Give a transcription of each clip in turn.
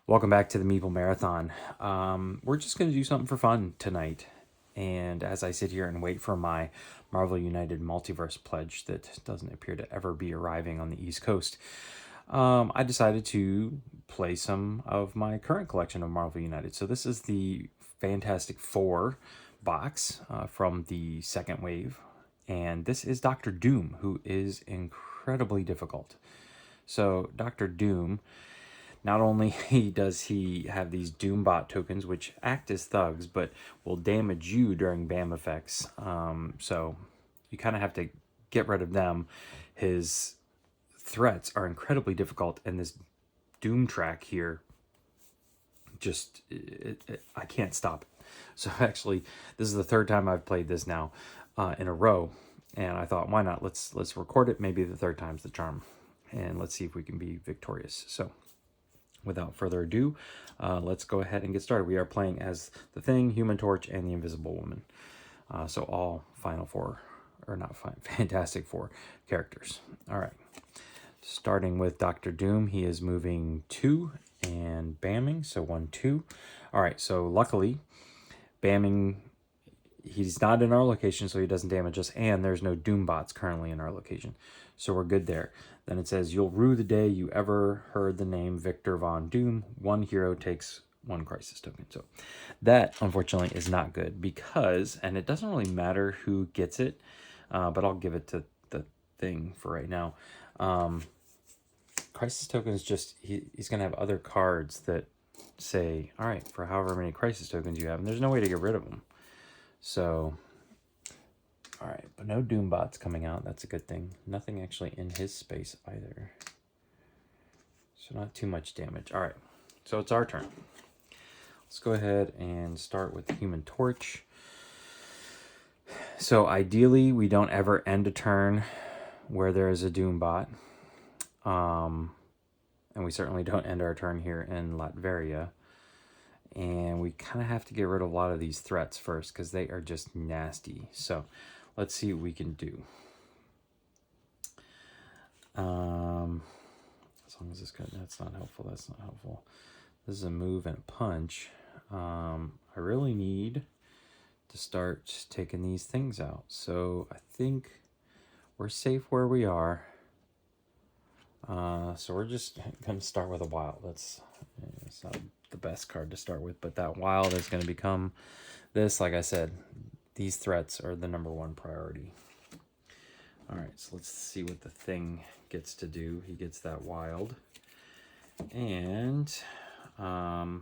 Welcome back to the Meeple Marathon. We're just going to do something for fun tonight. And as I sit here and wait for my Marvel United Multiverse pledge that doesn't appear to ever be arriving on the East Coast, I decided to play some of my current collection of Marvel United. So this is the Fantastic Four box from the second wave. And this is Doctor Doom, who is incredibly difficult. So Doctor Doom, not only does he have these Doombot tokens, which act as thugs, but will damage you during BAM effects. So you kind of have to get rid of them. His threats are incredibly difficult, and this Doom track here, just I can't stop it. So actually, this is the third time I've played this now in a row, and I thought, why not? Let's record it. Maybe the third time's the charm, and let's see if we can be victorious. So, without further ado, let's go ahead and get started. We are playing as the Thing, Human Torch, and the Invisible Woman. So all Final Four, or not Fantastic Four characters. All right. Starting with Doctor Doom, he is moving 2 and bamming, so 1, 2. All right, so luckily, bamming, he's not in our location, so he doesn't damage us, and there's no Doombots currently in our location. So we're good there. Then it says, you'll rue the day you ever heard the name Victor Von Doom. One hero takes 1 crisis token. So that, unfortunately, is not good because, and it doesn't really matter who gets it, but I'll give it to the Thing for right now. Crisis token is just, he's going to have other cards that say, all right, for however many crisis tokens you have, and there's no way to get rid of them. So, all right, but no Doombots coming out. That's a good thing. Nothing actually in his space either. So not too much damage. All right, so it's our turn. Let's go ahead and start with the Human Torch. So ideally, we don't ever end a turn where there is a Doombot. And we certainly don't end our turn here in Latveria. And we kind of have to get rid of a lot of these threats first because they are just nasty. So let's see what we can do. As long as this guy, that's not helpful. That's not helpful. This is a move and a punch. I really need to start taking these things out. So I think we're safe where we are. So we're just going to start with a wild. It's not the best card to start with, but that wild is going to become this. Like I said, these threats are the #1 priority. All right, so let's see what the Thing gets to do. He gets that wild. And so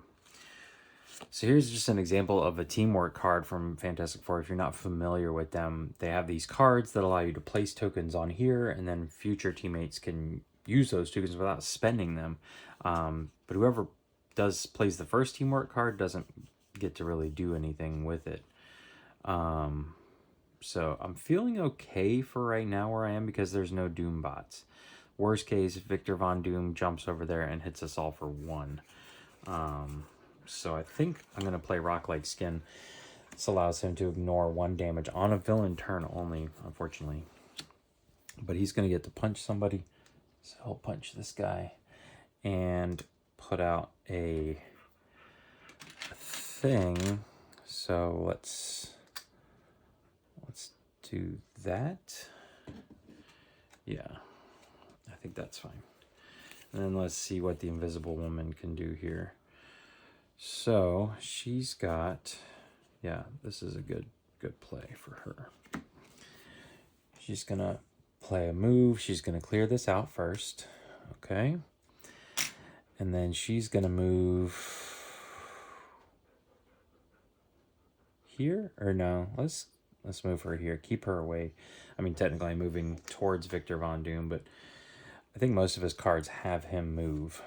here's just an example of a teamwork card from Fantastic Four. If you're not familiar with them, they have these cards that allow you to place tokens on here, and then future teammates can use those tokens without spending them. But whoever plays the first teamwork card doesn't get to really do anything with it. So I'm feeling okay for right now where I am because there's no Doombots. Worst case, Victor Von Doom jumps over there and hits us all for 1. So I think I'm going to play Rock Like Skin. This allows him to ignore 1 damage on a villain turn only, unfortunately. But he's going to get to punch somebody. So I'll punch this guy and put out a Thing. So let's do that. Yeah, I think that's fine. And then let's see what the Invisible Woman can do here. So she's got, yeah, this is a good play for her. She's gonna play a move. She's gonna clear this out first, okay? And then she's gonna move here, or no? Let's move her here. Keep her away. I mean, technically I'm moving towards Victor Von Doom, but I think most of his cards have him move.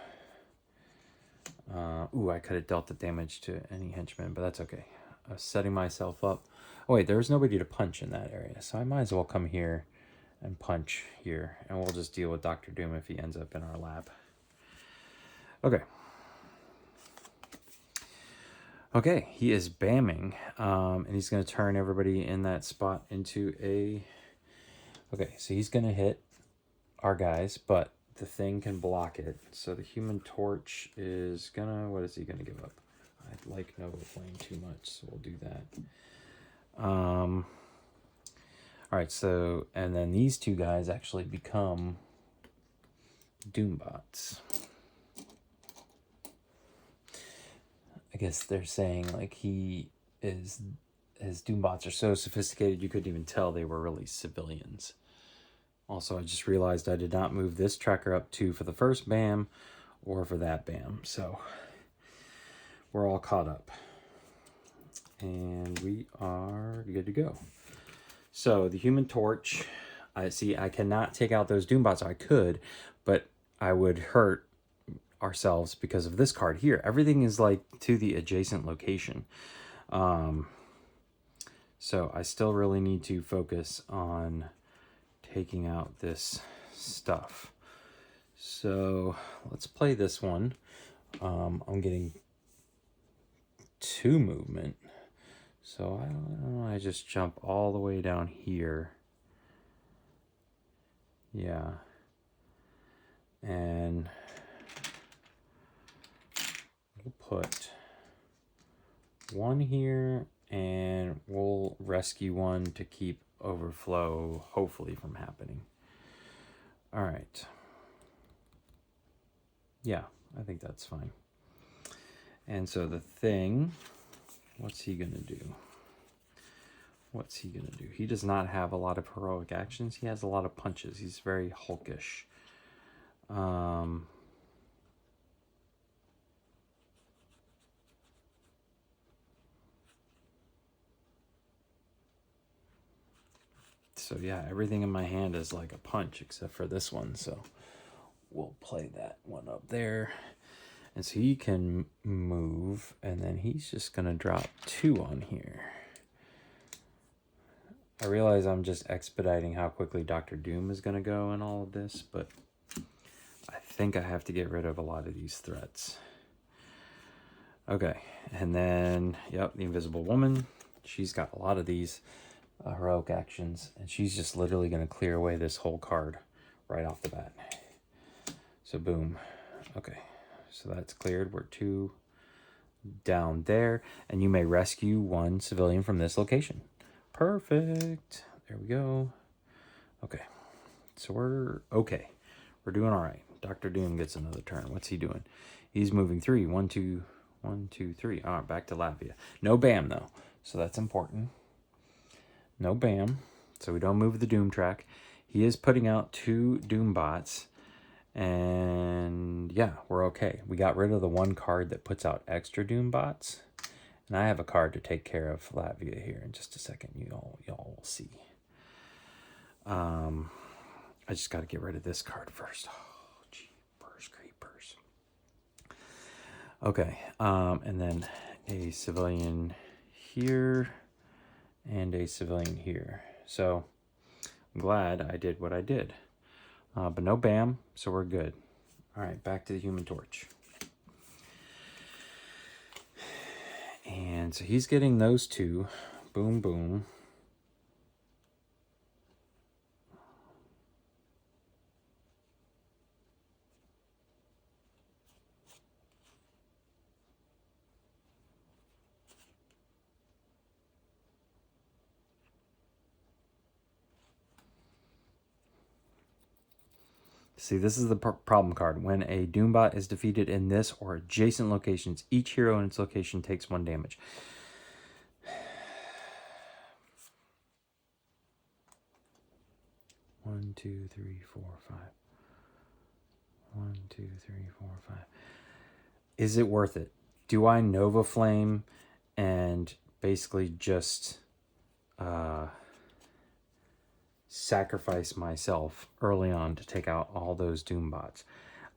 Ooh, I could have dealt the damage to any henchman, but that's okay. I was setting myself up. Oh wait, there's nobody to punch in that area, so I might as well come here and punch here, and we'll just deal with Doctor Doom if he ends up in our lap. Okay. Okay, he is bamming, and he's going to turn everybody in that spot into a... Okay, so he's going to hit our guys, but the thing can block it. So the Human Torch is gonna, what is he gonna give up? I like Nova Flame too much, so we'll do that. All right, so, and then these two guys actually become Doombots. I guess they're saying like his Doombots are so sophisticated you couldn't even tell they were really civilians. Also, I just realized I did not move this tracker up 2 for the first BAM or for that BAM. So we're all caught up. And we are good to go. So the Human Torch, I cannot take out those Doombots. I could, but I would hurt ourselves because of this card here. Everything is like to the adjacent location. So I still really need to focus on taking out this stuff. So let's play this one. I'm getting 2 movement. So I don't know, I just jump all the way down here. Yeah. And we'll put 1 here, and we'll rescue 1 to keep overflow, hopefully, from happening. All right. Yeah, I think that's fine. And so the thing, what's he gonna do? What's he gonna do? He does not have a lot of heroic actions. He has a lot of punches. He's very hulkish. So yeah, everything in my hand is like a punch except for this one. So we'll play that one up there. And so he can move, and then he's just gonna drop 2 on here. I realize I'm just expediting how quickly Dr. Doom is gonna go in all of this, but I think I have to get rid of a lot of these threats. Okay, and then, yep, the Invisible Woman. She's got a lot of these heroic actions, and she's just literally going to clear away this whole card right off the bat. So boom. Okay, so that's cleared. We're 2 down there, and you may rescue 1 civilian from this location. Perfect. There we go. Okay, so we're okay. We're doing all right. Dr. Doom gets another turn. What's he doing? He's moving 3. 1, 2, 1, 2, 3. All right, back to Latvia. No BAM though, so that's important. No BAM, so we don't move the Doom track. He is putting out 2 Doom bots, and yeah, we're okay. We got rid of the 1 card that puts out extra Doom bots, and I have a card to take care of Latvia here in just a second. Y'all will see. I just got to get rid of this card first. Oh, jeepers creepers. Okay, and then a civilian here and a civilian here. So I'm glad I did what I did. But no BAM, so we're good. All right, back to the Human Torch. And so he's getting those 2. Boom, boom. See, this is the problem card. When a Doombot is defeated in this or adjacent locations, each hero in its location takes 1 damage. One, 2, 3, 4, 5. 1, 2, 3, 4, 5. Is it worth it? Do I Nova Flame and basically just sacrifice myself early on to take out all those Doom bots?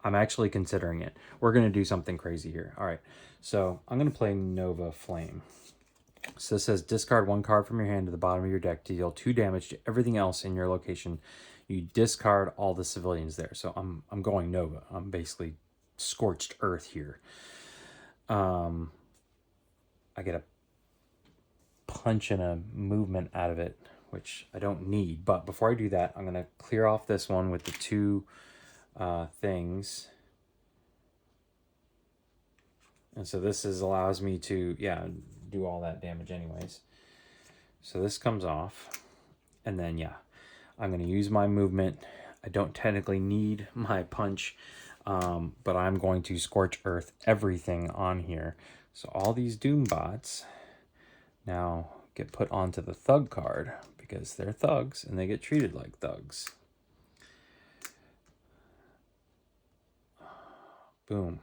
I'm actually considering it. We're going to do something crazy here. All right, so I'm going to play Nova Flame. So this says discard 1 card from your hand to the bottom of your deck to deal 2 damage to everything else in your location. You discard all the civilians there. So I'm going Nova. I'm basically scorched earth here. I get a punch and a movement out of it, which I don't need. But before I do that, I'm going to clear off this one with the 2 things. And so this allows me to, yeah, do all that damage anyways. So this comes off. And then, yeah, I'm going to use my movement. I don't technically need my punch, but I'm going to Scorch Earth everything on here. So all these Doom bots now get put onto the Thug card because they're thugs and they get treated like thugs. Boom.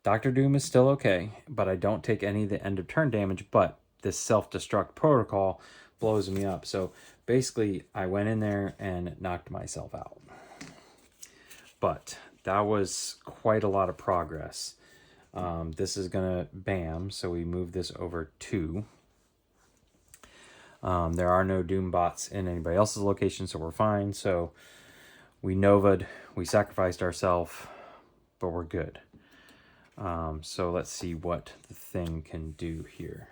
Dr. Doom is still okay, but I don't take any of the end of turn damage, but this self-destruct protocol blows me up. So basically, I went in there and knocked myself out. But that was quite a lot of progress. This is going to bam, so we move this over 2. There are no Doom bots in anybody else's location, so we're fine. So we Nova'd, we sacrificed ourselves, but we're good. So let's see what the thing can do here.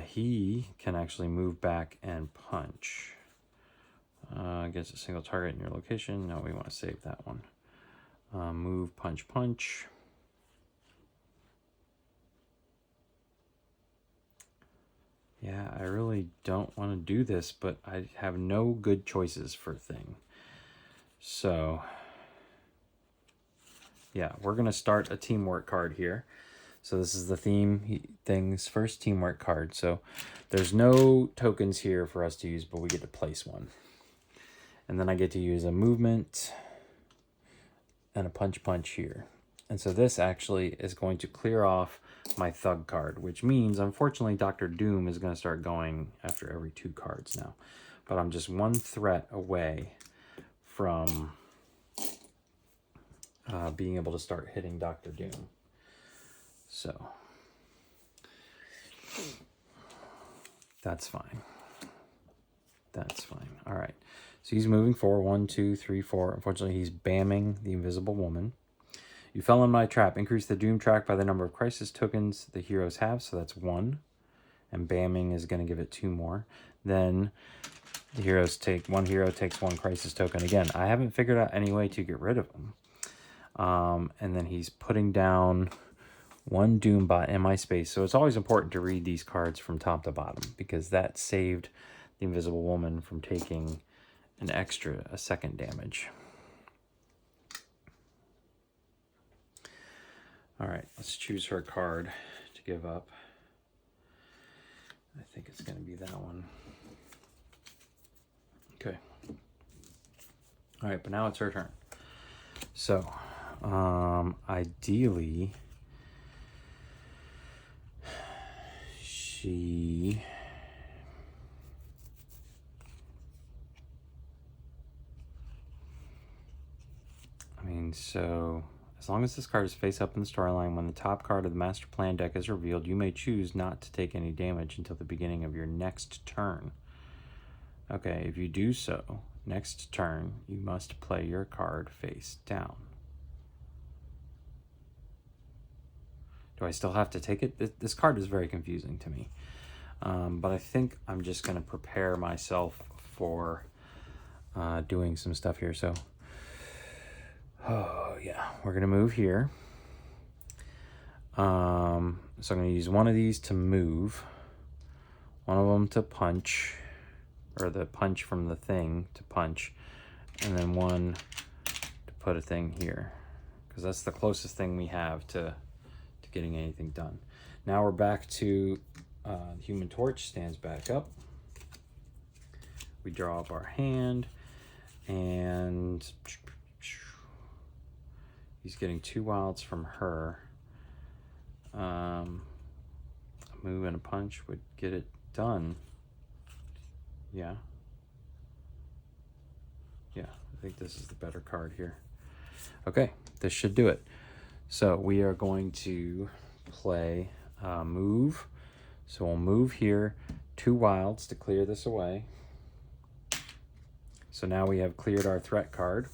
He can actually move back and punch. Against a single target in your location. No, we want to save that one. Move, punch, punch. Yeah, I really don't want to do this, but I have no good choices for thing. So, yeah, we're going to start a teamwork card here. So this is the thing's first teamwork card. So there's no tokens here for us to use, but we get to place one. And then I get to use a movement and a punch here. And so this actually is going to clear off my Thug card, which means, unfortunately, Dr. Doom is going to start going after every 2 cards now. But I'm just 1 threat away from being able to start hitting Dr. Doom. So that's fine. That's fine. All right. So he's moving forward. 1, 2, 3, 4. Unfortunately, he's bamming the Invisible Woman. You fell in my trap. Increase the Doom track by the number of crisis tokens the heroes have. So that's 1. And bamming is going to give it 2 more. Then the heroes take... 1 hero takes 1 crisis token. Again, I haven't figured out any way to get rid of him. And then he's putting down 1 Doom bot in my space. So it's always important to read these cards from top to bottom, because that saved the Invisible Woman from taking a second damage. All right, let's choose her card to give up. I think it's going to be that one. Okay. All right, but now it's her turn. So, ideally, she... so as long as this card is face up in the storyline, when the top card of the Master Plan deck is revealed, you may choose not to take any damage until the beginning of your next turn. Okay, if you do so, next turn, you must play your card face down. Do I still have to take it? This card is very confusing to me. But I think I'm just going to prepare myself for doing some stuff here. So, oh yeah, we're going to move here. So I'm going to use one of these to move, one of them to punch, or the punch from the thing to punch, and then one to put a thing here, because that's the closest thing we have to getting anything done. Now we're back to Human Torch stands back up. We draw up our hand, and he's getting 2 wilds from her. A move and a punch would get it done. Yeah. Yeah, I think this is the better card here. Okay, this should do it. So we are going to play move. So we'll move here, 2 wilds to clear this away. So now we have cleared our threat card.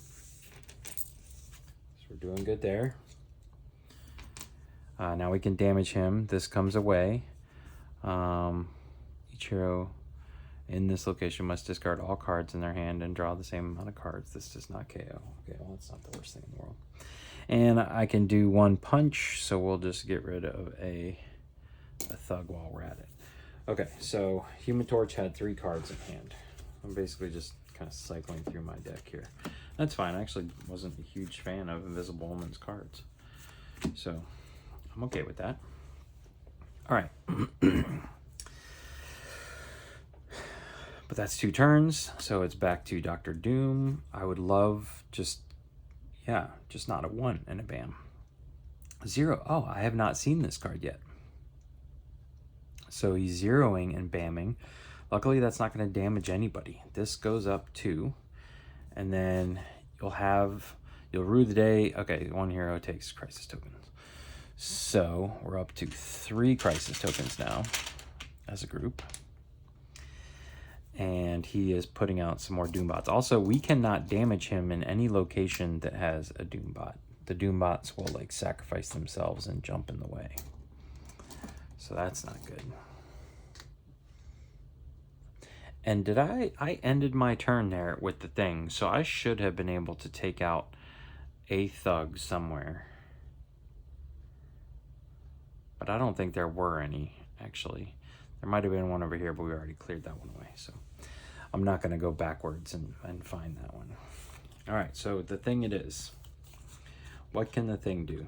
So we're doing good there. Now we can damage him. This comes away. Each hero in this location must discard all cards in their hand and draw the same amount of cards. This does not KO. Okay, well, that's not the worst thing in the world. And I can do one punch, so we'll just get rid of a thug while we're at it. Okay, so Human Torch had 3 cards in hand. I'm basically just kind of cycling through my deck here. That's fine. I actually wasn't a huge fan of Invisible Woman's cards, so I'm okay with that. All right. But that's 2 turns, so it's back to Dr. Doom. I would love just not a 1 and a bam. 0. Oh, I have not seen this card yet. So he's zeroing and bamming. Luckily, that's not going to damage anybody. This goes up 2, and then you'll rue the day. Okay, 1 hero takes crisis tokens. So we're up to 3 crisis tokens now as a group. And he is putting out some more Doombots. Also, we cannot damage him in any location that has a Doombot. The Doombots will like sacrifice themselves and jump in the way. So that's not good. And did I ended my turn there with the thing, so I should have been able to take out a thug somewhere. But I don't think there were any, actually. There might have been one over here, but we already cleared that one away, so I'm not going to go backwards and find that one. All right, so the thing it is. What can the thing do?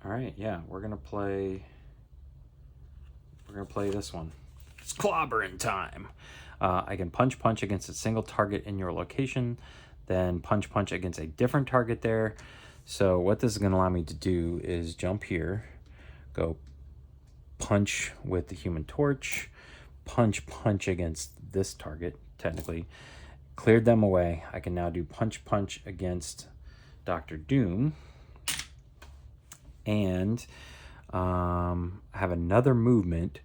All right, yeah, we're gonna play this one. It's clobbering time. I can punch against a single target in your location, then punch against a different target there. So what this is gonna allow me to do is jump here, go punch with the Human Torch, punch against this target, technically. Cleared them away. I can now do punch against Dr. Doom. And have another movement.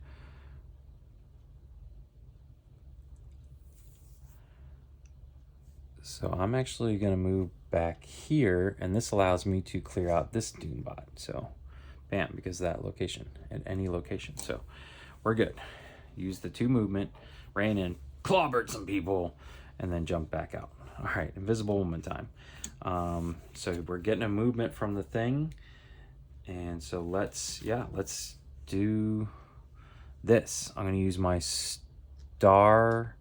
So I'm actually going to move back here, and this allows me to clear out this Doombot. So, bam, because of that location, at any location. So, we're good. Use the 2 movement, ran in, clobbered some people, and then jumped back out. All right, Invisible Woman time. So we're getting a movement from the thing. And so let's do this. I'm going to use my star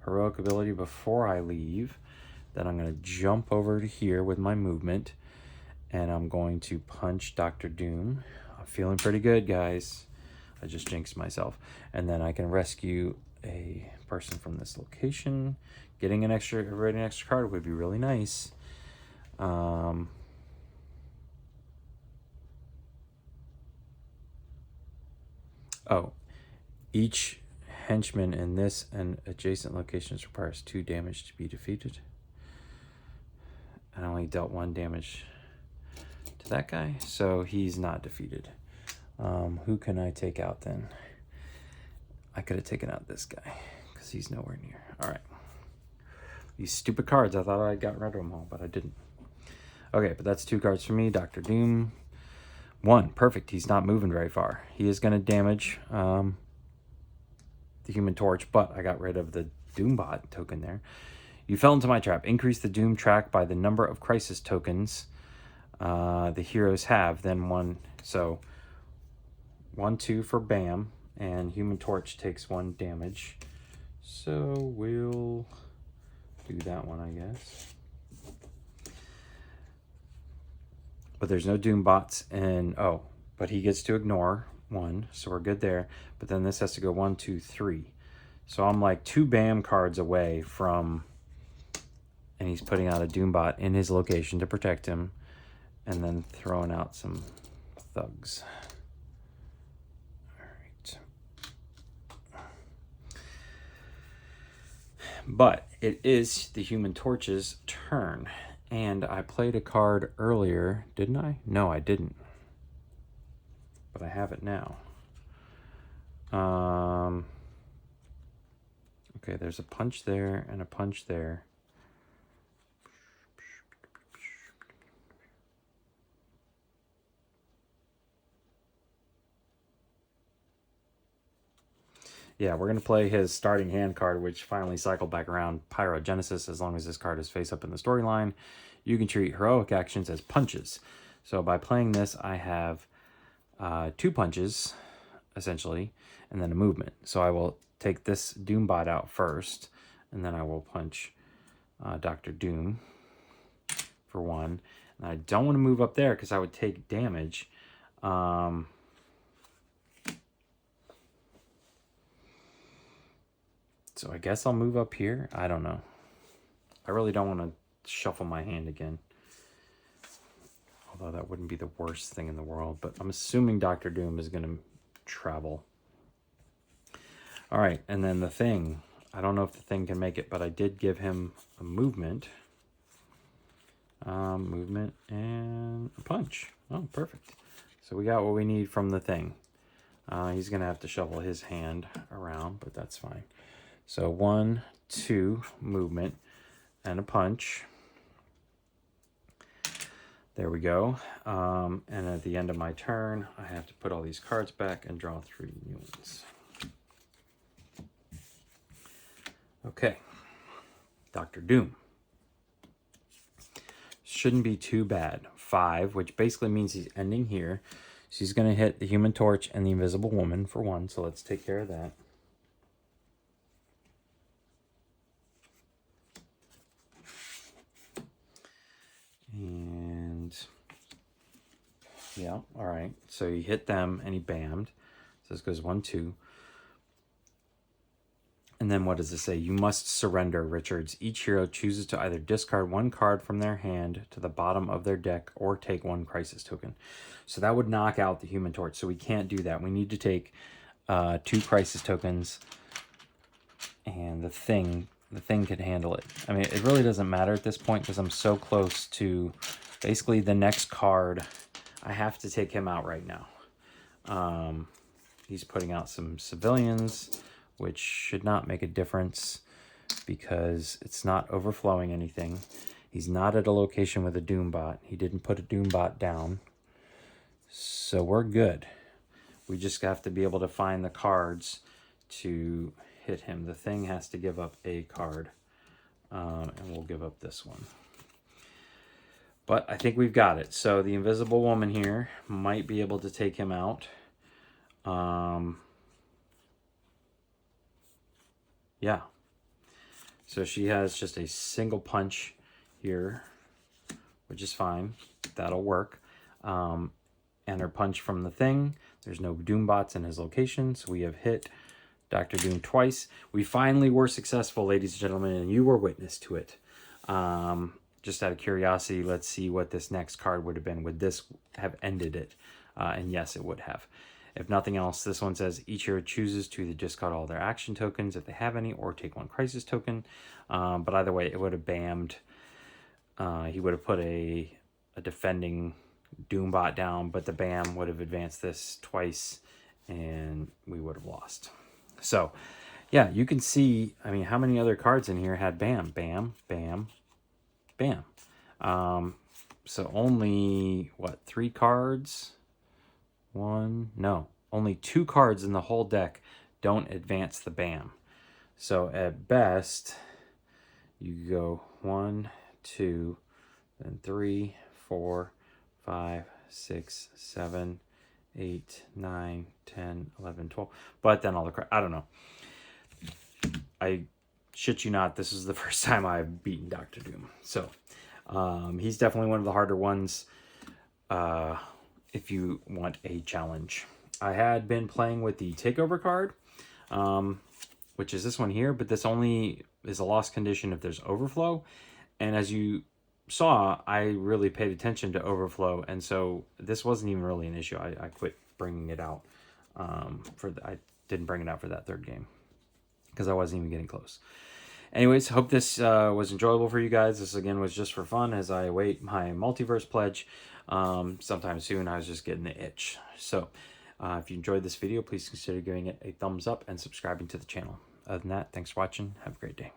heroic ability before I leave. Then I'm going to jump over to here with my movement. And I'm going to punch Dr. Doom. I'm feeling pretty good, guys. I just jinxed myself. And then I can rescue a person from this location. Getting an extra card would be really nice. Oh, each henchman in this and adjacent locations requires 2 damage to be defeated. I only dealt 1 damage to that guy, so he's not defeated. Who can I take out then? I could have taken out this guy because he's nowhere near. All right. These stupid cards, I thought I got rid of them all, but I didn't. Okay, but that's 2 cards for me. Dr. Doom. 1, perfect. He's not moving very far. He is going to damage the Human Torch, but I got rid of the Doombot token there. You fell into my trap. Increase the Doom track by the number of crisis tokens the heroes have. Then 1, so 1, 2 for Bam, and Human Torch takes 1 damage. So we'll do that one, I guess. But there's no Doombots, and but he gets to ignore 1, so we're good there. But then this has to go 1, 2, 3. So I'm like 2 Bam cards away from, and he's putting out a Doombot in his location to protect him, and then throwing out some thugs. All right. But it is the Human Torch's turn. And I played a card earlier, didn't I? No, I didn't. But I have it now. Okay, there's a punch there and a punch there. Yeah, we're going to play his starting hand card, which finally cycled back around, Pyrogenesis. As long as this card is face up in the storyline, you can treat heroic actions as punches. So by playing this, I have 2 punches, essentially, and then a movement. So I will take this Doombot out first, and then I will punch Dr. Doom for 1. And I don't want to move up there because I would take damage. So I guess I'll move up here. I don't know. I really don't want to shuffle my hand again. Although that wouldn't be the worst thing in the world. But I'm assuming Dr. Doom is going to travel. All right, and then the Thing. I don't know if the Thing can make it, but I did give him a movement. Movement and a punch. Oh, perfect. So we got what we need from the Thing. He's going to have to shuffle his hand around, but that's fine. So 1, 2, movement, and a punch. There we go. And at the end of my turn, I have to put all these cards back and draw 3 new ones. Okay. Dr. Doom. Shouldn't be too bad. 5, which basically means he's ending here. She's going to hit the Human Torch and the Invisible Woman for 1, so let's take care of that. And yeah, all right. So he hit them and he bammed. So this goes 1, 2. And then what does this say? You must surrender, Richards. Each hero chooses to either discard 1 card from their hand to the bottom of their deck or take 1 crisis token. So that would knock out the Human Torch. So we can't do that. We need to take 2 crisis tokens, and the thing can handle it. I mean, it really doesn't matter at this point because I'm so close to basically the next card. I have to take him out right now. He's putting out some civilians, which should not make a difference because it's not overflowing anything. He's not at a location with a Doombot. He didn't put a Doombot down. So we're good. We just have to be able to find the cards to hit him. The Thing has to give up a card. And we'll give up this one. But I think we've got it. So the Invisible Woman here might be able to take him out. Yeah. So she has just a single punch here, which is fine. That'll work. And her punch from the Thing. There's no Doombots in his location, so we have hit Dr. Doom twice. We finally were successful, ladies and gentlemen, and you were witness to it. Just out of curiosity, let's see what this next card would have been. Would this have ended it? And yes, it would have. If nothing else, this one says each hero chooses to either discard all their action tokens if they have any, or take 1 crisis token. But either way, it would have bammed. He would have put a defending Doombot down, but the bam would have advanced this twice, and we would have lost. So, yeah, you can see, I mean, how many other cards in here had bam, bam, bam, bam. So only, what, 3 cards? Only 2 cards in the whole deck don't advance the bam. So at best, you go 1, 2, then 3, 4, 5, 6, 7, 8, 9, 10, 11, 12. But then all the cards, I don't know. I shit you not, this is the first time I've beaten Dr. Doom. So he's definitely one of the harder ones if you want a challenge. I had been playing with the Takeover card, which is this one here, but this only is a lost condition if there's overflow. And as you saw, I really paid attention to overflow, and so this wasn't even really an issue. I quit bringing it out. I didn't bring it out for that 3rd game because I wasn't even getting close. Anyways, hope this was enjoyable for you guys. This, again, was just for fun as I await my multiverse pledge sometime soon. I was just getting the itch. So if you enjoyed this video, please consider giving it a thumbs up and subscribing to the channel. Other than that, thanks for watching. Have a great day.